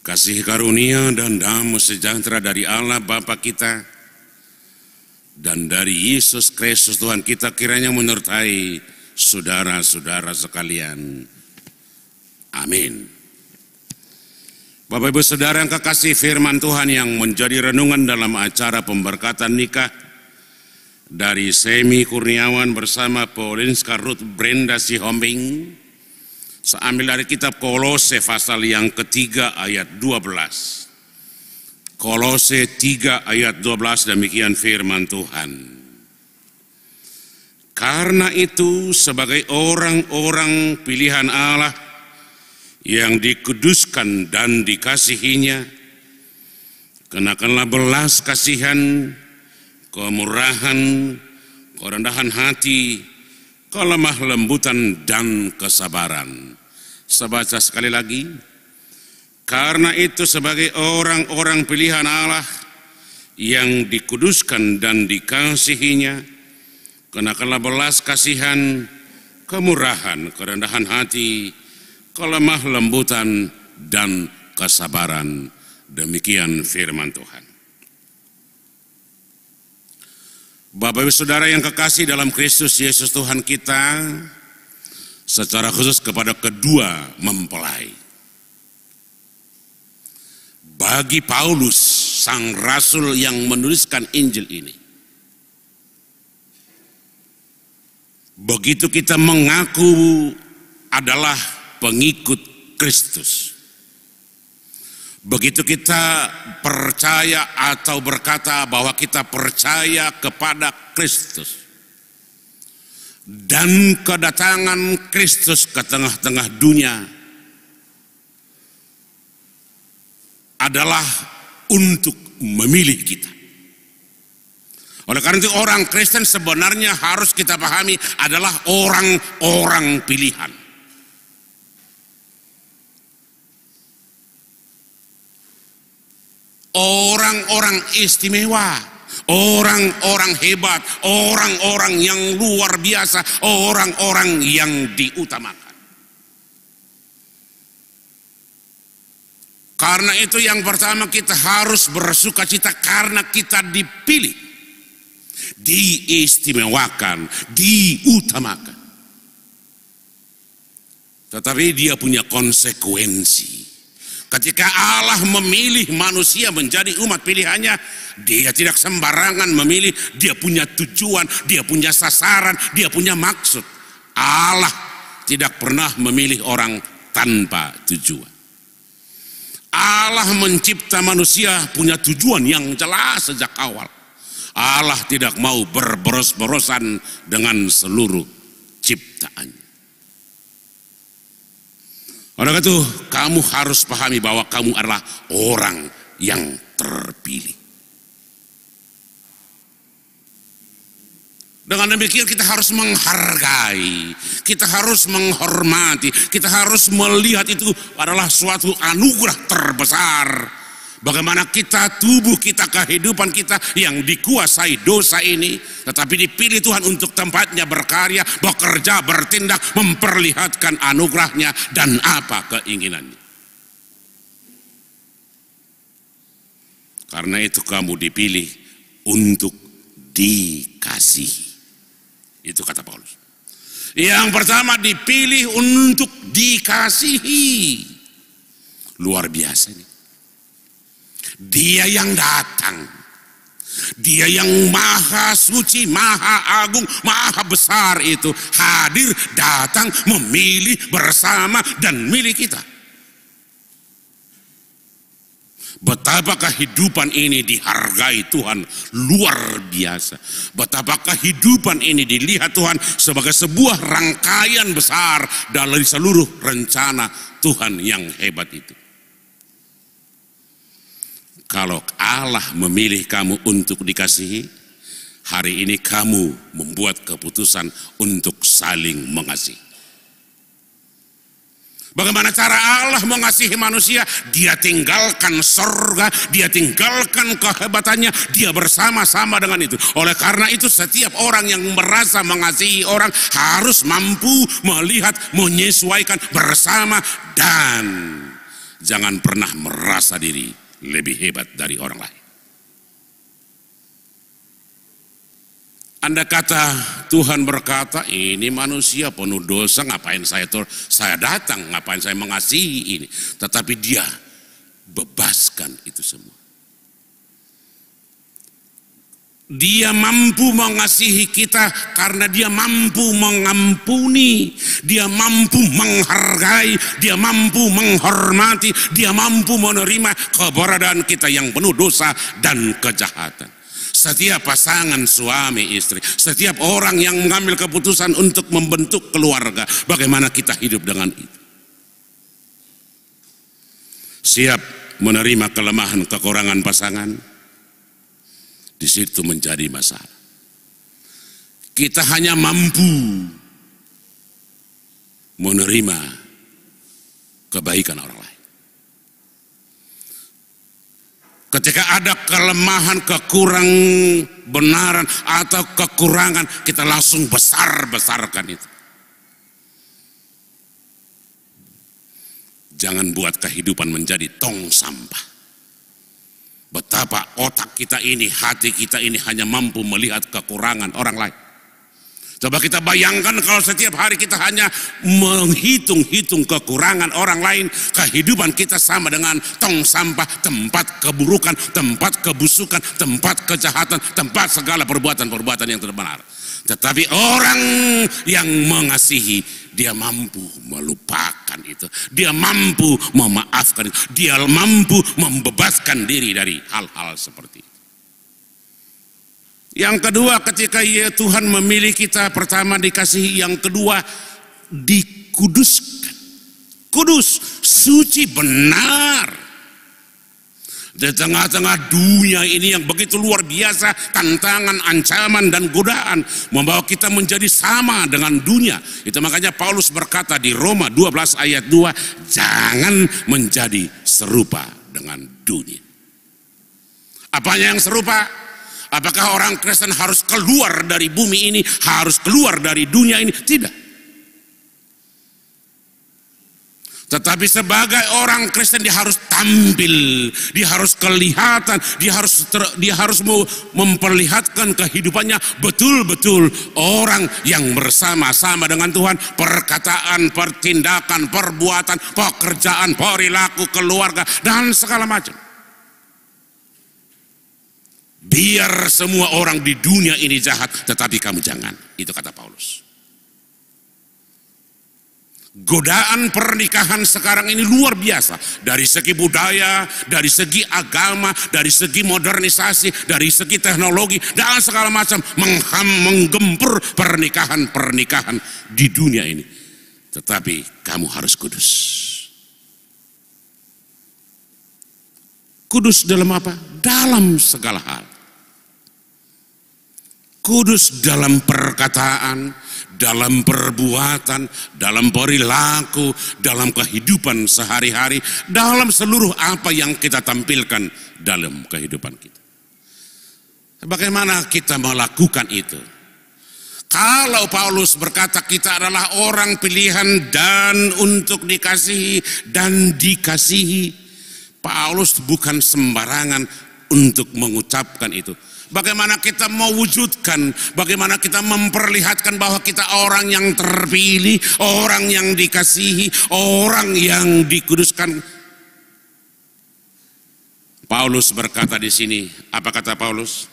Kasih karunia dan damai sejahtera dari Allah Bapa kita dan dari Yesus Kristus Tuhan kita kiranya menyertai saudara-saudara sekalian. Amin. Bapak Ibu Saudara yang kekasih, firman Tuhan yang menjadi renungan dalam acara pemberkatan nikah dari Semi Kurniawan bersama Paulinska Ruth Brenda Sihombing, saya ambil dari kitab Kolose pasal yang ketiga ayat 12. Kolose 3 ayat 12, demikian firman Tuhan. Karena itu sebagai orang-orang pilihan Allah yang dikuduskan dan dikasihinya, kenakanlah belas kasihan, kemurahan, kerendahan hati, kelemah lembutan dan kesabaran. Saya baca sekali lagi. Karena itu sebagai orang-orang pilihan Allah yang dikuduskan dan dikasihinya, kenakanlah belas kasihan, kemurahan, kerendahan hati, kelemah lembutan dan kesabaran. Demikian firman Tuhan. Bapak Ibu Saudara yang kekasih dalam Kristus Yesus Tuhan kita, secara khusus kepada kedua mempelai. Bagi Paulus, sang rasul yang menuliskan Injil ini, begitu kita mengaku adalah pengikut Kristus, begitu kita percaya atau berkata bahwa kita percaya kepada Kristus, dan kedatangan Kristus ke tengah-tengah dunia adalah untuk memilih kita. Oleh karena itu orang Kristen sebenarnya harus kita pahami adalah orang-orang pilihan. Orang-orang istimewa, orang-orang hebat, orang-orang yang luar biasa, orang-orang yang diutamakan. Karena itu yang pertama kita harus bersukacita karena kita dipilih, diistimewakan, diutamakan. Tetapi dia punya konsekuensi. Ketika Allah memilih manusia menjadi umat pilihannya, dia tidak sembarangan memilih, dia punya tujuan, dia punya sasaran, dia punya maksud. Allah tidak pernah memilih orang tanpa tujuan. Allah mencipta manusia punya tujuan yang jelas sejak awal. Allah tidak mau berboros-borosan dengan seluruh ciptaannya. Oleh itu, kamu harus pahami bahwa kamu adalah orang yang terpilih. Dengan demikian kita harus menghargai, kita harus menghormati, kita harus melihat itu adalah suatu anugerah terbesar. Bagaimana kita, tubuh kita, kehidupan kita yang dikuasai dosa ini, tetapi dipilih Tuhan untuk tempatnya berkarya, bekerja, bertindak, memperlihatkan anugerahnya dan apa keinginannya. Karena itu kamu dipilih untuk dikasihi. Itu kata Paulus. Yang pertama dipilih untuk dikasihi. Luar biasa nih. Dia yang datang, dia yang maha suci, maha agung, maha besar itu hadir, datang, memilih bersama dan milik kita. Betapa kehidupan ini dihargai Tuhan luar biasa. Betapa kehidupan ini dilihat Tuhan sebagai sebuah rangkaian besar dari seluruh rencana Tuhan yang hebat itu. Kalau Allah memilih kamu untuk dikasihi, hari ini kamu membuat keputusan untuk saling mengasihi. Bagaimana cara Allah mengasihi manusia? Dia tinggalkan surga, dia tinggalkan kehebatannya, dia bersama-sama dengan itu. Oleh karena itu setiap orang yang merasa mengasihi orang harus mampu melihat, menyesuaikan bersama dan Jangan pernah merasa diri lebih hebat dari orang lain. Anda kata, Tuhan berkata, ini manusia penuh dosa, ngapain saya datang, ngapain saya mengasihi ini. Tetapi Dia bebaskan itu semua. Dia mampu mengasihi kita karena Dia mampu mengampuni, Dia mampu menghargai, Dia mampu menghormati, Dia mampu menerima keberadaan kita yang penuh dosa dan kejahatan. Setiap pasangan suami istri, setiap orang yang mengambil keputusan untuk membentuk keluarga, bagaimana kita hidup dengan itu? Siap menerima kelemahan kekurangan pasangan? Di situ menjadi masalah. Kita hanya mampu menerima kebaikan orang lain. Ketika ada kelemahan, kekurangan benaran atau kekurangan, kita langsung besar-besarkan itu. Jangan buat kehidupan menjadi tong sampah. Betapa otak kita ini, hati kita ini hanya mampu melihat kekurangan orang lain. Coba kita bayangkan kalau setiap hari kita hanya menghitung-hitung kekurangan orang lain, kehidupan kita sama dengan tong sampah, tempat keburukan, tempat kebusukan, tempat kejahatan, tempat segala perbuatan-perbuatan yang tidak benar. Tetapi orang yang mengasihi, dia mampu melupakan itu, dia mampu memaafkan itu, dia mampu membebaskan diri dari hal-hal seperti itu. Yang kedua, ketika Tuhan memilih kita, pertama dikasihi, yang kedua dikuduskan. Kudus, suci, benar. Di tengah-tengah dunia ini yang begitu luar biasa, tantangan, ancaman, dan godaan membawa kita menjadi sama dengan dunia. Itu makanya Paulus berkata di Roma 12 ayat 2, jangan menjadi serupa dengan dunia. Apanya yang serupa? Apakah orang Kristen harus keluar dari bumi ini, harus keluar dari dunia ini? Tidak. Tetapi sebagai orang Kristen dia harus tampil, dia harus kelihatan, dia harus memperlihatkan kehidupannya betul-betul orang yang bersama-sama dengan Tuhan, perkataan, pertindakan, perbuatan, pekerjaan, perilaku, keluarga, dan segala macam. Biar semua orang di dunia ini jahat, tetapi kamu jangan. Itu kata Paulus. Godaan pernikahan sekarang ini luar biasa. Dari segi budaya, dari segi agama, dari segi modernisasi, dari segi teknologi, dan segala macam menggempur pernikahan-pernikahan di dunia ini. Tetapi kamu harus kudus. Kudus dalam apa? Dalam segala hal. Kudus dalam perkataan, dalam perbuatan, dalam perilaku, dalam kehidupan sehari-hari, dalam seluruh apa yang kita tampilkan dalam kehidupan kita. Bagaimana kita melakukan itu? Kalau Paulus berkata kita adalah orang pilihan dan untuk dikasihi dan dikasihi, Paulus bukan sembarangan untuk mengucapkan itu. Bagaimana kita mewujudkan, bagaimana kita memperlihatkan bahwa kita orang yang terpilih, orang yang dikasihi, orang yang dikuduskan. Paulus berkata di sini, apa kata Paulus?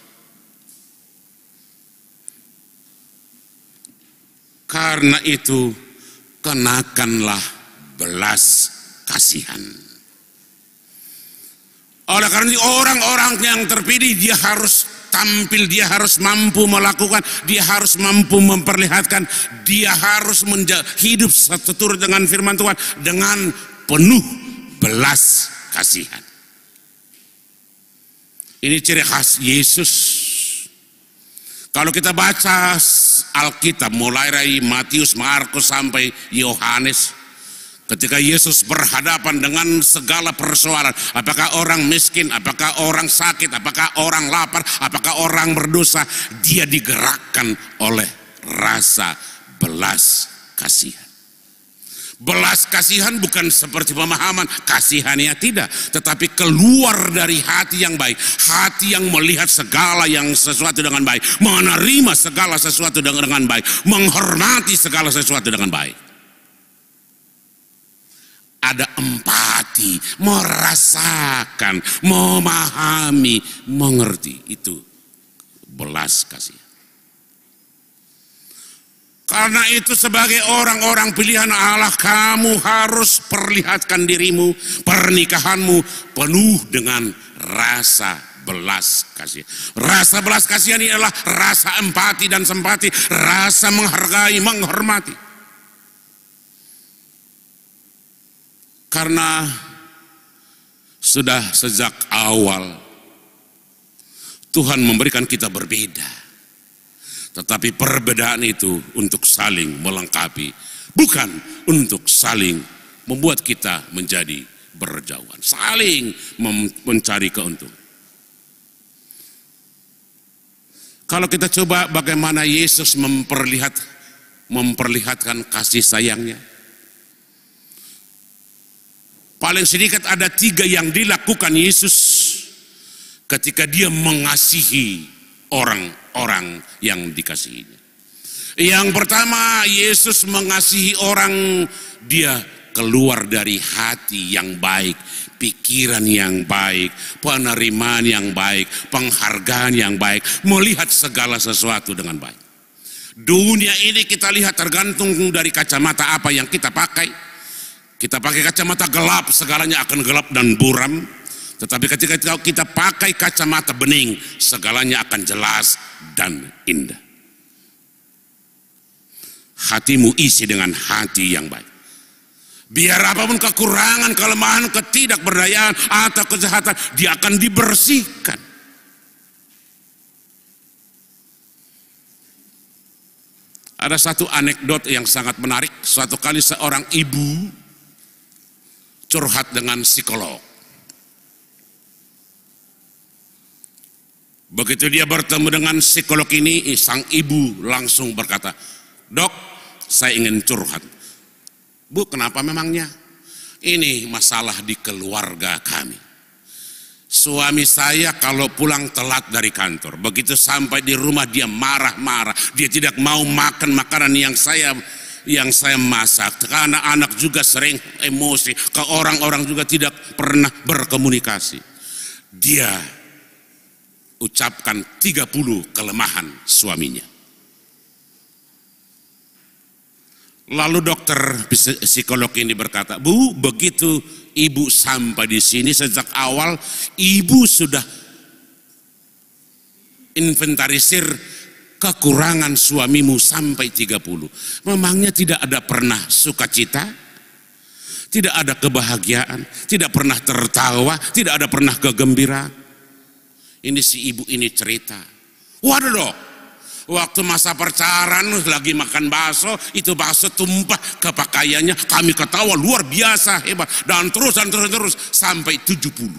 Karena itu kenakanlah belas kasihan. Oleh karena itu orang-orang yang terpilih dia harus tampil, dia harus mampu melakukan, dia harus mampu memperlihatkan, dia harus hidup seturut dengan firman Tuhan dengan penuh belas kasihan. Ini ciri khas Yesus. Kalau kita baca Alkitab mulai dari Matius, Markus sampai Yohanes, ketika Yesus berhadapan dengan segala persoalan, apakah orang miskin, apakah orang sakit, apakah orang lapar, apakah orang berdosa, dia digerakkan oleh rasa belas kasihan. Belas kasihan bukan seperti pemahaman kasihania, tidak, tetapi keluar dari hati yang baik, hati yang melihat segala yang sesuatu dengan baik, menerima segala sesuatu dengan baik, menghormati segala sesuatu dengan baik. Ada empati, merasakan, memahami, mengerti, itu belas kasihan. Karena itu sebagai orang-orang pilihan Allah, kamu harus perlihatkan dirimu, pernikahanmu penuh dengan rasa belas kasihan. Rasa belas kasihan ini adalah rasa empati dan simpati, rasa menghargai, menghormati. Karena sudah sejak awal Tuhan memberikan kita berbeda. Tetapi perbedaan itu untuk saling melengkapi, bukan untuk saling membuat kita menjadi berjauhan, saling mencari keuntungan. Kalau kita coba bagaimana Yesus memperlihatkan kasih sayangnya, paling sedikit ada 3 yang dilakukan Yesus ketika dia mengasihi orang-orang yang dikasihinya. Yang pertama, Yesus mengasihi orang, dia keluar dari hati yang baik, pikiran yang baik, penerimaan yang baik, penghargaan yang baik, melihat segala sesuatu dengan baik. Dunia ini kita lihat tergantung dari kacamata apa yang kita pakai. Kita pakai kacamata gelap, segalanya akan gelap dan buram. Tetapi ketika kita pakai kacamata bening, segalanya akan jelas dan indah. Hatimu isi dengan hati yang baik. Biar apapun kekurangan, kelemahan, ketidakberdayaan atau kejahatan, dia akan dibersihkan. Ada satu anekdot yang sangat menarik. Suatu kali seorang ibu curhat dengan psikolog. Begitu dia bertemu dengan psikolog ini, sang ibu langsung berkata, "Dok, saya ingin curhat." "Bu, kenapa memangnya?" "Ini masalah di keluarga kami. Suami saya kalau pulang telat dari kantor, begitu sampai di rumah dia marah-marah, dia tidak mau makan makanan yang saya masak. Karena anak juga sering emosi, ke orang-orang juga tidak pernah berkomunikasi. Dia ucapkan 30 kelemahan suaminya. Lalu dokter psikolog ini berkata, "Bu, begitu ibu sampai di sini sejak awal, ibu sudah inventarisir kekurangan suamimu sampai 30. Memangnya tidak ada pernah sukacita? Tidak ada kebahagiaan? Tidak pernah tertawa? Tidak ada pernah kegembiraan?" Ini si ibu ini cerita, "Waduh dok, waktu masa pacaran lagi makan bakso, itu bakso tumpah ke pakaiannya, kami ketawa luar biasa hebat, dan terus sampai 70.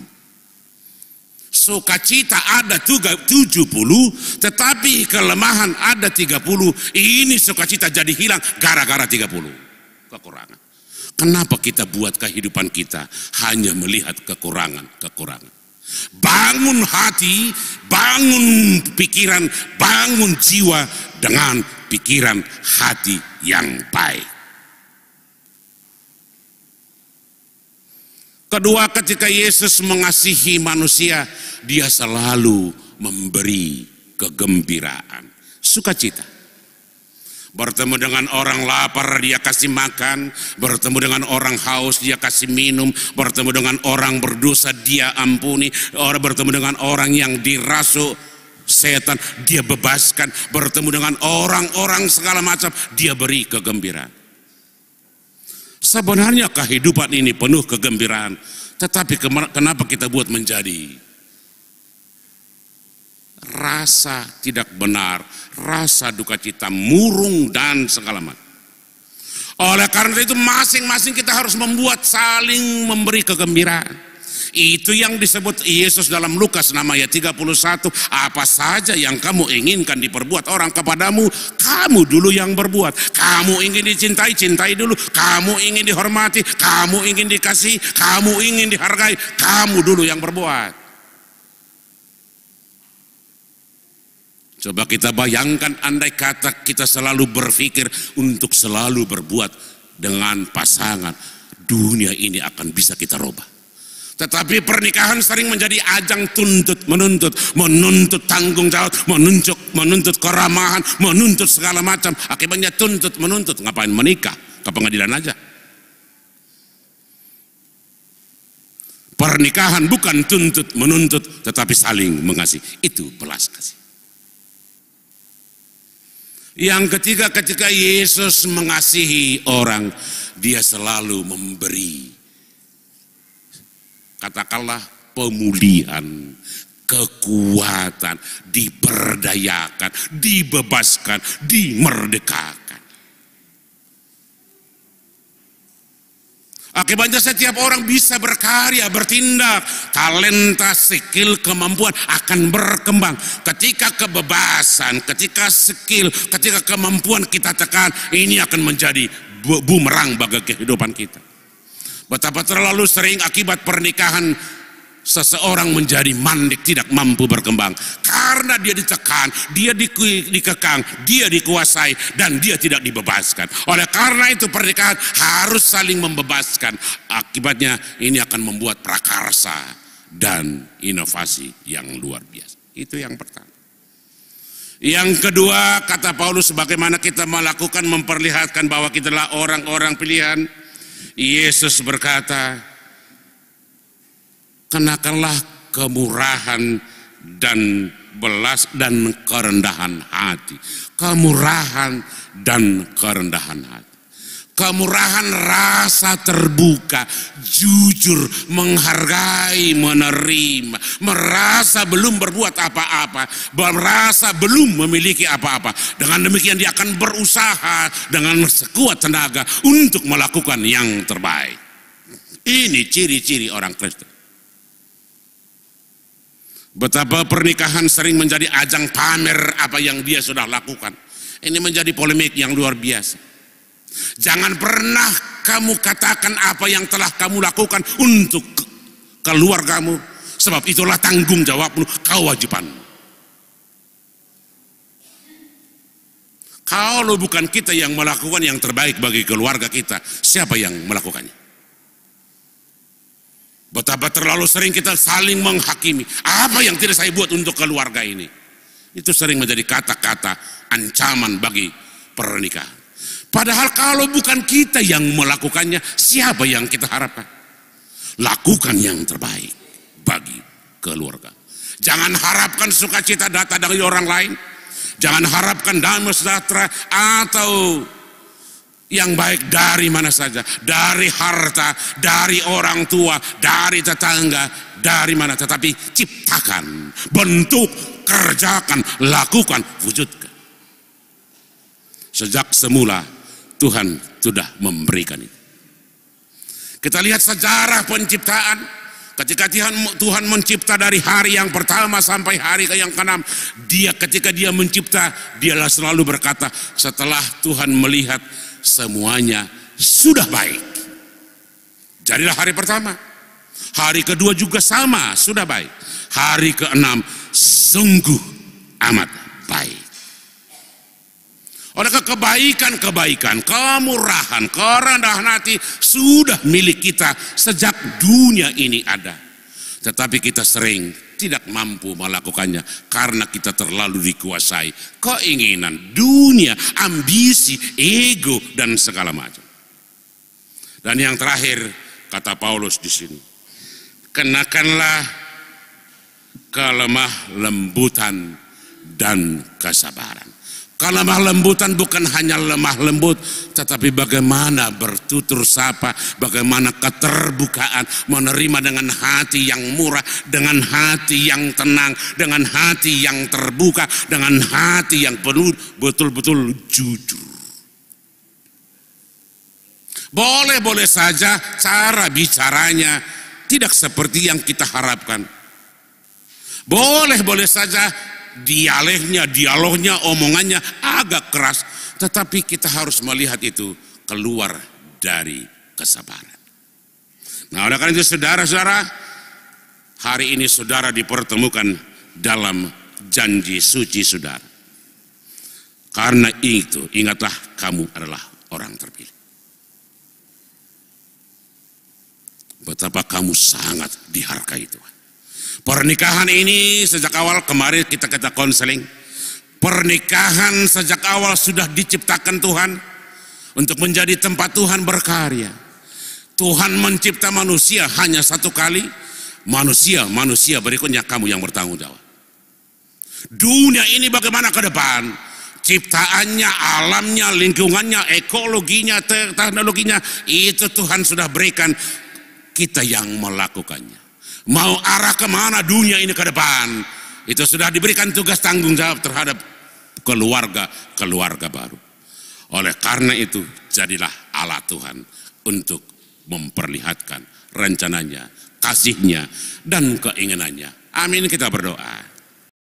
Sukacita ada 70, tetapi kelemahan ada 30. Ini sukacita jadi hilang gara-gara 30 kekurangan." Kenapa kita buat kehidupan kita hanya melihat kekurangan? Bangun hati, bangun pikiran, bangun jiwa dengan pikiran hati yang baik. Kedua, ketika Yesus mengasihi manusia, dia selalu memberi kegembiraan, sukacita. Bertemu dengan orang lapar, dia kasih makan. Bertemu dengan orang haus, dia kasih minum. Bertemu dengan orang berdosa, dia ampuni. Bertemu dengan orang yang dirasuk setan, dia bebaskan. Bertemu dengan orang-orang segala macam, dia beri kegembiraan. Sebenarnya kehidupan ini penuh kegembiraan. Tetapi kenapa kita buat menjadi rasa tidak benar, rasa duka cita, murung dan segala macam. Oleh karena itu masing-masing kita harus membuat saling memberi kegembiraan. Itu yang disebut Yesus dalam Lukas 6 ayat 31. Apa saja yang kamu inginkan diperbuat orang kepadamu, kamu dulu yang berbuat. Kamu ingin dicintai, cintai dulu. Kamu ingin dihormati, kamu ingin dikasih, kamu ingin dihargai, kamu dulu yang berbuat. Coba kita bayangkan, andai kata kita selalu berpikir untuk selalu berbuat dengan pasangan, dunia ini akan bisa kita rubah. Tetapi pernikahan sering menjadi ajang menuntut tanggung jawab, menuntut keramahan, menuntut segala macam. Akibatnya menuntut, ngapain menikah? Ke pengadilan aja. Pernikahan bukan menuntut, tetapi saling mengasihi. Itu belas kasih. Yang ketiga, ketika Yesus mengasihi orang, dia selalu memberi, katakanlah, pemulihan, kekuatan, diperdayakan, dibebaskan, dimerdekakan. Akibatnya setiap orang bisa berkarya, bertindak, talenta, skill, kemampuan akan berkembang. Ketika kebebasan, ketika skill, ketika kemampuan kita tekan, ini akan menjadi bumerang bagi kehidupan kita. Betapa terlalu sering akibat pernikahan seseorang menjadi mandek, tidak mampu berkembang karena dia ditekan, dia dikekang, dia dikuasai, dan dia tidak dibebaskan. Oleh karena itu pernikahan harus saling membebaskan. Akibatnya ini akan membuat prakarsa dan inovasi yang luar biasa. Itu yang pertama. Yang kedua, kata Paulus, bagaimana kita melakukan, memperlihatkan bahwa kita adalah orang-orang pilihan. Yesus berkata, kenakanlah kemurahan dan belas dan kerendahan hati. Kemurahan dan kerendahan hati. Kemurahan rasa terbuka, jujur, menghargai, menerima, merasa belum berbuat apa-apa, merasa belum memiliki apa-apa. Dengan demikian dia akan berusaha dengan sekuat tenaga untuk melakukan yang terbaik. Ini ciri-ciri orang Kristen. Betapa pernikahan sering menjadi ajang pamer apa yang dia sudah lakukan. Ini menjadi polemik yang luar biasa. Jangan pernah kamu katakan apa yang telah kamu lakukan untuk keluargamu, sebab itulah tanggung jawabmu, kewajibanmu. Kalau bukan kita yang melakukan yang terbaik bagi keluarga kita, siapa yang melakukannya? Betapa terlalu sering kita saling menghakimi. Apa yang tidak saya buat untuk keluarga ini? Itu sering menjadi kata-kata ancaman bagi pernikahan. Padahal kalau bukan kita yang melakukannya, siapa yang kita harapkan? Lakukan yang terbaik bagi keluarga. Jangan harapkan sukacita datang dari orang lain. Jangan harapkan damai sejahtera atau yang baik dari mana saja. Dari harta, dari orang tua, dari tetangga, dari mana. Tetapi ciptakan, bentuk, kerjakan, lakukan, wujudkan. Sejak semula Tuhan sudah memberikan itu. Kita lihat sejarah penciptaan. Ketika Tuhan mencipta dari hari yang pertama sampai hari yang ke-6, ketika dia mencipta, dialah selalu berkata, setelah Tuhan melihat semuanya sudah baik. Jadilah hari pertama. Hari kedua juga sama, sudah baik. Hari ke-6 sungguh amat baik. Oleh kebaikan, kemurahan, kerendahan hati sudah milik kita sejak dunia ini ada. Tetapi kita sering tidak mampu melakukannya karena kita terlalu dikuasai keinginan, dunia, ambisi, ego, dan segala macam. Dan yang terakhir, kata Paulus di sini, kenakanlah kelemah lembutan dan kesabaran. Kelemah lembutan bukan hanya lemah lembut, tetapi bagaimana bertutur sapa, bagaimana keterbukaan, menerima dengan hati yang murah, dengan hati yang tenang, dengan hati yang terbuka, dengan hati yang penuh betul-betul jujur. Boleh-boleh saja cara bicaranya tidak seperti yang kita harapkan. Boleh saja dialognya, omongannya agak keras, tetapi kita harus melihat itu keluar dari kesabaran. Nah, oleh karena itu saudara-saudara, hari ini saudara dipertemukan dalam janji suci saudara. Karena itu, ingatlah kamu adalah orang terpilih. Betapa kamu sangat dihargai Tuhan. Pernikahan ini sejak awal kemarin kita konseling. Pernikahan sejak awal sudah diciptakan Tuhan untuk menjadi tempat Tuhan berkarya. Tuhan mencipta manusia hanya satu kali. Manusia berikutnya kamu yang bertanggung jawab. Dunia ini bagaimana ke depan? Ciptaannya, alamnya, lingkungannya, ekologinya, teknologinya, itu Tuhan sudah berikan, kita yang melakukannya. Mau arah kemana dunia ini ke depan, itu sudah diberikan tugas tanggung jawab terhadap keluarga baru. Oleh karena itu, jadilah Allah Tuhan untuk memperlihatkan rencananya, kasihnya, dan keinginannya. Amin, kita berdoa.